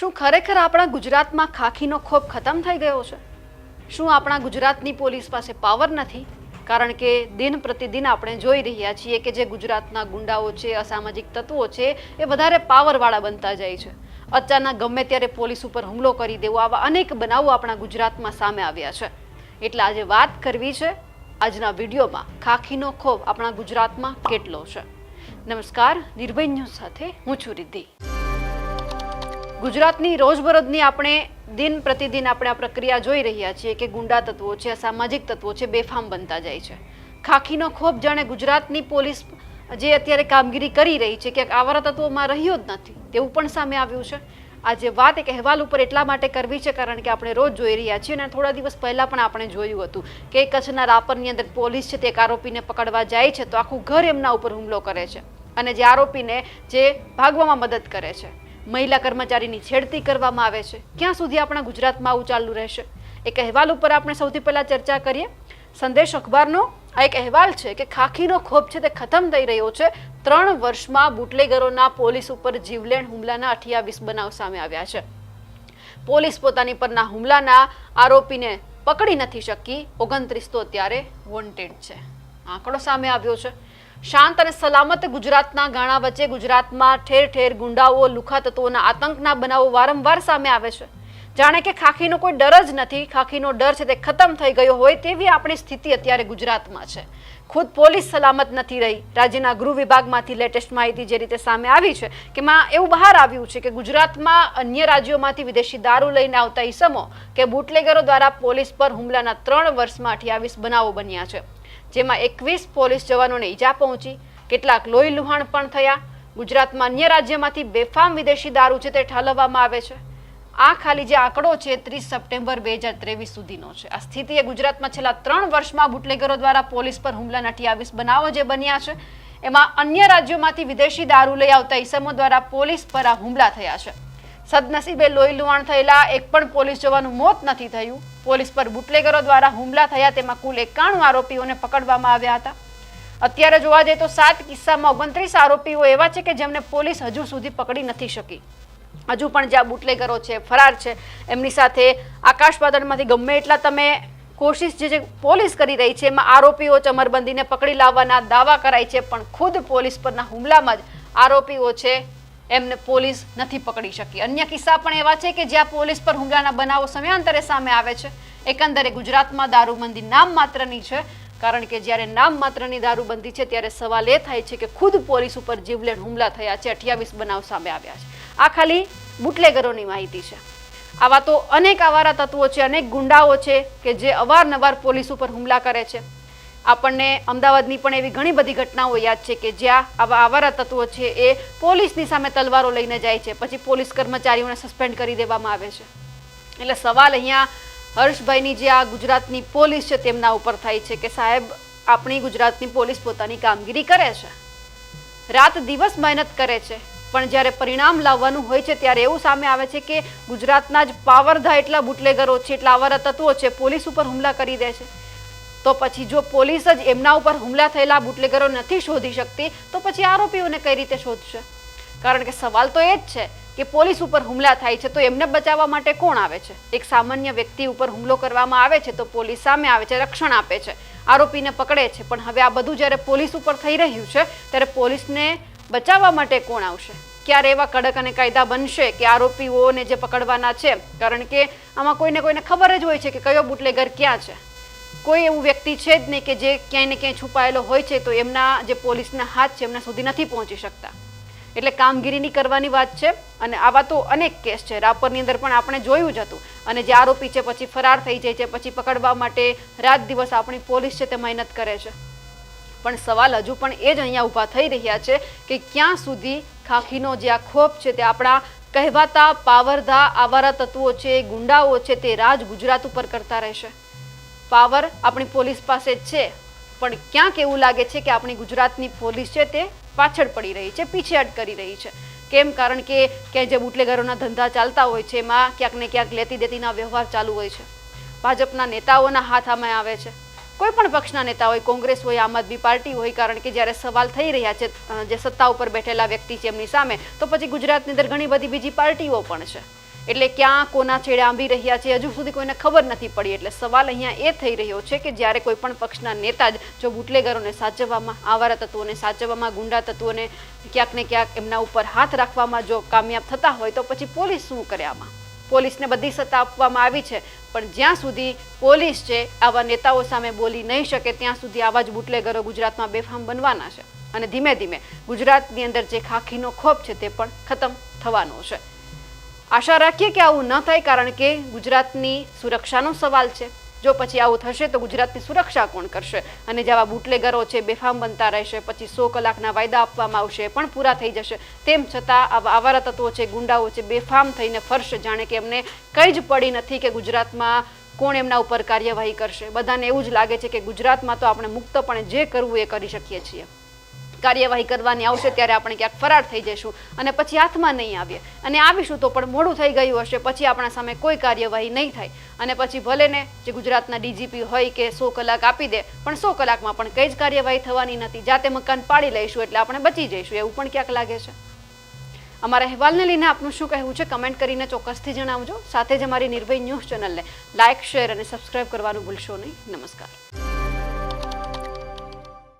શું ખરેખર આપણા ગુજરાતમાં ખાખીનો ખોફ ખતમ થઈ ગયો છે? શું આપણા ગુજરાતની પોલીસ પાસે પાવર નથી? કારણ કે દિન પ્રતિદિન આપણે જોઈ રહ્યા છીએ કે જે ગુજરાતના ગુંડાઓ છે, અસામાજિક તત્વો છે, એ વધારે પાવરવાળા બનતા જાય છે. અચાનક ગમે ત્યારે પોલીસ ઉપર હુમલો કરી દેવો, આવા અનેક બનાવો આપણા ગુજરાતમાં સામે આવ્યા છે. એટલે આજે વાત કરવી છે આજના વિડીયોમાં ખાખીનો ખોફ આપણા ગુજરાતમાં કેટલો છે. નમસ્કાર, નિર્ભય ન્યૂઝ સાથે હું છું રિદ્ધિ. ગુજરાતની રોજબરોજની આપણે દિન પ્રતિદિન આપણે આ પ્રક્રિયા જોઈ રહ્યા છીએ કે ગુંડા તત્વો છે, અસામાજિક તત્વો છે, બેફામ બનતા જાય છે. ખાખીનો ખોફ જાણે ગુજરાતની પોલીસ જે અત્યારે કામગીરી કરી રહી છે કે આવારા તત્વોમાં રહ્યો જ નથી તેવું પણ સામે આવ્યું છે. આજે વાત એક અહેવાલ ઉપર એટલા માટે કરવી છે કારણ કે આપણે રોજ જોઈ રહ્યા છીએ અને થોડા દિવસ પહેલા પણ આપણે જોયું હતું કે કચ્છના રાપરની અંદર પોલીસ છે તે એક આરોપીને પકડવા જાય છે તો આખું ઘર એમના ઉપર હુમલો કરે છે અને જે આરોપીને જે ભાગવામાં મદદ કરે છે, મહિલા કર્મચારીની છેડતી કરવામાં આવે છે. ક્યાં સુધી આપણા ગુજરાતમાં આવું ચાલુ રહેશે? એક અહેવાલ ઉપર આપણે સૌથી પહેલા ચર્ચા કરીએ. સંદેશ અખબારનો આ એક અહેવાલ છે કે ખાખીનો ખોફ છે તે ખતમ થઈ રહ્યો છે. 3 વર્ષમાં બુટલેગરોના પોલીસ ઉપર જીવલેણ હુમલાના 28 બનાવ સામે આવ્યા છે. પોલીસ પોતાની પરના હુમલાના આરોપીને પકડી નથી શકી. 29 તો અત્યારે વોન્ટેડ છે. આંકડો સામે આવ્યો છે. શાંત અને સલામત ગુજરાતના ગાણા વચ્ચે ગુજરાતમાં ઠેર ઠેર ગુંડાઓ, લુખા તત્વોના આતંકના બનાવો વારંવાર સામે આવે છે. જાણે કે ખાખીનો કોઈ ડર જ નથી, ખાખીનો ડર છે તે ખતમ થઈ ગયો હોય તેવી આપણી સ્થિતિ અત્યારે ગુજરાતમાં છે. ખુદ પોલીસ સલામત નથી રહી. રાજ્યના ગૃહ વિભાગમાંથી લેટેસ્ટ માહિતી જે રીતે સામે આવી છે કે એવું બહાર આવ્યું છે કે ગુજરાતમાં અન્ય રાજ્યોમાંથી વિદેશી દારૂ લઈને આવતા ઈસમો કે બુટલેગરો દ્વારા પોલીસ પર હુમલાના 3 વર્ષમાં 28 બનાવો બન્યા છે, જેમાં 21 પોલીસ જવાનોને ઈજા પહોંચી, કેટલાક લોહી લુહાણ પણ થયા. ગુજરાતમાં અન્ય રાજ્યમાંથી બેફામ વિદેશી દારૂ છે તે ઠાલવવામાં આવે છે. આ ખાલી જે આંકડો છે 30 સપ્ટેમ્બર 2023 સુધીનો છે. આ સ્થિતિએ ગુજરાતમાં છેલ્લા 3 વર્ષમાં બુટલેગરો દ્વારા પોલીસ પર હુમલાના 28 બનાવો જે બન્યા છે એમાં અન્ય રાજ્યોમાંથી વિદેશી દારૂ લઈ આવતા ઈસમો દ્વારા પોલીસ પર આ હુમલા થયા છે. સદનસીબે લોહી લુહાણ થયેલા એક પણ પોલીસ જવાનું મોત નથી થયું. પોલીસ પર બુટલેગરો દ્વારા હુમલા થયા તેમાં કુલ 91 આરોપીઓને પકડવામાં આવ્યા હતા. અત્યારે જોવા જઈએ તો 7 કિસ્સામાં 29 આરોપીઓ એવા છે કે જેમને પોલીસ હજુ સુધી પકડી નથી શકી. હજુ પણ જ્યાં બુટલેગરો છે, ફરાર છે, એમની સાથે આકાશ પાતાળમાંથી ગમે એટલા તમે કોશિશ જે પોલીસ કરી રહી છે એમાં આરોપીઓ ચમરબંધીને પકડી લાવવાના દાવા કરાય છે પણ ખુદ પોલીસ પરના હુમલામાં જ આરોપીઓ છે એમને પોલીસ નથી પકડી શકી. અન્ય કિસ્સા પણ એવા છે કે જ્યાં પોલીસ પર હુમલાના બનાવો સમયાંતરે સામે આવે છે. એકંદરે ગુજરાતમાં દારૂબંધી નામ માત્રની છે કારણ કે જ્યારે નામ માત્રની દારૂબંધી છે ત્યારે સવાલ એ થાય છે કે ખુદ પોલીસ ઉપર જીવલેણ હુમલા થયા છે, 28 બનાવ સામે આવ્યા છે. આ ખાલી બુટલેગરોની માહિતી છે. આવા તો અનેક આવારા તત્વો છે, અનેક ગુંડાઓ છે કે જે અવારનવાર પોલીસ ઉપર હુમલા કરે છે. આપણને અમદાવાદની પણ એવી ઘણી બધી ઘટનાઓ યાદ છે કે જ્યાં આવા આવારા તત્વો છે એ પોલીસની સામે તલવારો લઈને જાય છે, પછી પોલીસ કર્મચારીઓને સસ્પેન્ડ કરી દેવામાં આવે છે. એટલે સવાલ અહીંયા હર્ષભાઈની જે આ ગુજરાતની પોલીસ છે તેમના ઉપર થાય છે કે સાહેબ, આપણી ગુજરાતની પોલીસ પોતાની કામગીરી કરે છે, રાત દિવસ મહેનત કરે છે, પણ જ્યારે પરિણામ લાવવાનું હોય છે ત્યારે એવું સામે આવે છે કે ગુજરાતના જ પાવરધા એટલા બુટલેગરો છે, એટલા આવારા તત્વો છે, પોલીસ ઉપર હુમલા કરી દે છે. તો પછી જો પોલીસ જ એમના ઉપર હુમલા થયેલા બુટલેગરો નથી શોધી શકતી તો પછી આરોપીઓને કઈ રીતે શોધશે? કારણ કે સવાલ તો એ જ છે કે પોલીસ ઉપર હુમલા થાય છે તો એમને બચાવવા માટે કોણ આવે છે? એક સામાન્ય વ્યક્તિ ઉપર હુમલો કરવામાં આવે છે તો પોલીસ સામે આવે છે, રક્ષણ આપે છે, આરોપીને પકડે છે. પણ હવે આ બધું જ્યારે પોલીસ ઉપર થઈ રહ્યું છે ત્યારે પોલીસને બચાવવા માટે કોણ આવશે? ક્યારે એવા કડક અને કાયદા બનશે કે આરોપીઓને જે પકડવાના છે, કારણ કે આમાં કોઈને ખબર જ હોય છે કે કયો બુટલેગર ક્યાં છે. કોઈ એવું વ્યક્તિ છે જ નહીં કે જે ક્યાંય ને ક્યાંય છુપાયેલો હોય છે તો એમના જે પોલીસના હાથ છે એમના સુધી નથી પહોંચી શકતા. એટલે કામગીરીની કરવાની વાત છે અને આવા તો અનેક કેસ છે. રાપરની અંદર પણ આપણે જોયું જ હતું અને જે આરોપી છે પછી ફરાર થઈ જાય છે, પછી પકડવા માટે રાત દિવસ આપણી પોલીસ છે તે મહેનત કરે છે. પણ સવાલ હજુ પણ એ જ અહીંયા ઊભા થઈ રહ્યા છે કે ક્યાં સુધી ખાખીનો જે આ ખોફ છે તે આપણા કહેવાતા પાવરધા આવારા તત્વો છે, ગુંડાઓ છે તે રાજ ગુજરાત ઉપર કરતા રહેશે. પાવર આપણી પોલીસ પાસે છે પણ ક્યાંક એવું લાગે છે કે આપણી ગુજરાતની પોલીસ છે તે પાછળ પડી રહી છે, પીછેહટ કરી રહી છે. કેમ? કારણ કે ક્યાંય જે બુટલેગરોના ધંધા ચાલતા હોય છે એમાં ક્યાંક ને ક્યાંક લેતી દેતીના વ્યવહાર ચાલુ હોય છે. ભાજપના નેતાઓના હાથ આમાં આવે છે, કોઈ પણ પક્ષના નેતા હોય, કોંગ્રેસ હોય, આમ આદમી પાર્ટી હોય, કારણ કે જ્યારે સવાલ થઈ રહ્યા છે જે સત્તા ઉપર બેઠેલા વ્યક્તિ છે એમની સામે, તો પછી ગુજરાતની અંદર ઘણી બધી બીજી પાર્ટીઓ પણ છે. એટલે ક્યાં કોના છેડે આંબી રહ્યા છે હજુ સુધી કોઈને ખબર નથી પડી. એટલે સવાલ અહીંયા એ થઈ રહ્યો છે કે જ્યારે કોઈ પણ પક્ષના નેતા જ જો બુટલેગરોને સાચવવામાં, આવારા તત્વોને સાચવવામાં, ગુંડા તત્વોને ક્યાંક ને ક્યાંક એમના ઉપર હાથ રાખવામાં જો કામયાબ થતા હોય તો પછી પોલીસ શું કરે આમાં? પોલીસને બધી સત્તા આપવામાં આવી છે, પણ જ્યાં સુધી પોલીસ છે આવા નેતાઓ સામે બોલી નહીં શકે ત્યાં સુધી આવા જ બુટલેગરો ગુજરાતમાં બેફામ બનવાના છે અને ધીમે ધીમે ગુજરાતની અંદર જે ખાખીનો ખોફ છે તે પણ ખતમ થવાનો છે. આશા રાખીએ કે આવું ન થાય, કારણ કે ગુજરાતની સુરક્ષાનો સવાલ છે. જો પછી આવું થશે તો ગુજરાતની સુરક્ષા કોણ કરશે? અને જેવા બુટલેગરો છે બેફામ બનતા રહેશે, પછી 100 કલાકના વાયદા આપવામાં આવશે પણ પૂરા થઈ જશે, તેમ છતાં આવા આવારા તત્વો છે, ગુંડાઓ છે બેફામ થઈને ફરશે જાણે કે એમને કંઈ જ પડી નથી કે ગુજરાતમાં કોણ એમના ઉપર કાર્યવાહી કરશે. બધાને એવું જ લાગે છે કે ગુજરાતમાં તો આપણે મુક્તપણે જે કરવું એ કરી શકીએ છીએ. કાર્યવાહી કરવાની આવશે ત્યારે આપણે ક્યાંક ફરાર થઈ જઈશું અને પછી હાથમાં નહીં આવીએ, અને આવીશું તો પણ મોડું થઈ ગયું હશે, પછી આપણા સામે કોઈ કાર્યવાહી નહીં થાય અને પછી ભલે ને જે ગુજરાતના ડીજીપી હોય કે 100 કલાક આપી દે, પણ 100 કલાકમાં પણ કંઈ જ કાર્યવાહી થવાની નથી. જાતે મકાન પાડી લઈશું એટલે આપણે બચી જઈશું, એવું પણ ક્યાંક લાગે છે. અમારા અહેવાલને લઈને આપનું શું કહેવું છે કમેન્ટ કરીને ચોક્કસથી જણાવજો. સાથે જ અમારી નિર્ભય ન્યૂઝ ચેનલને લાઇક, શેર અને સબસ્ક્રાઇબ કરવાનું ભૂલશો નહીં. નમસ્કાર.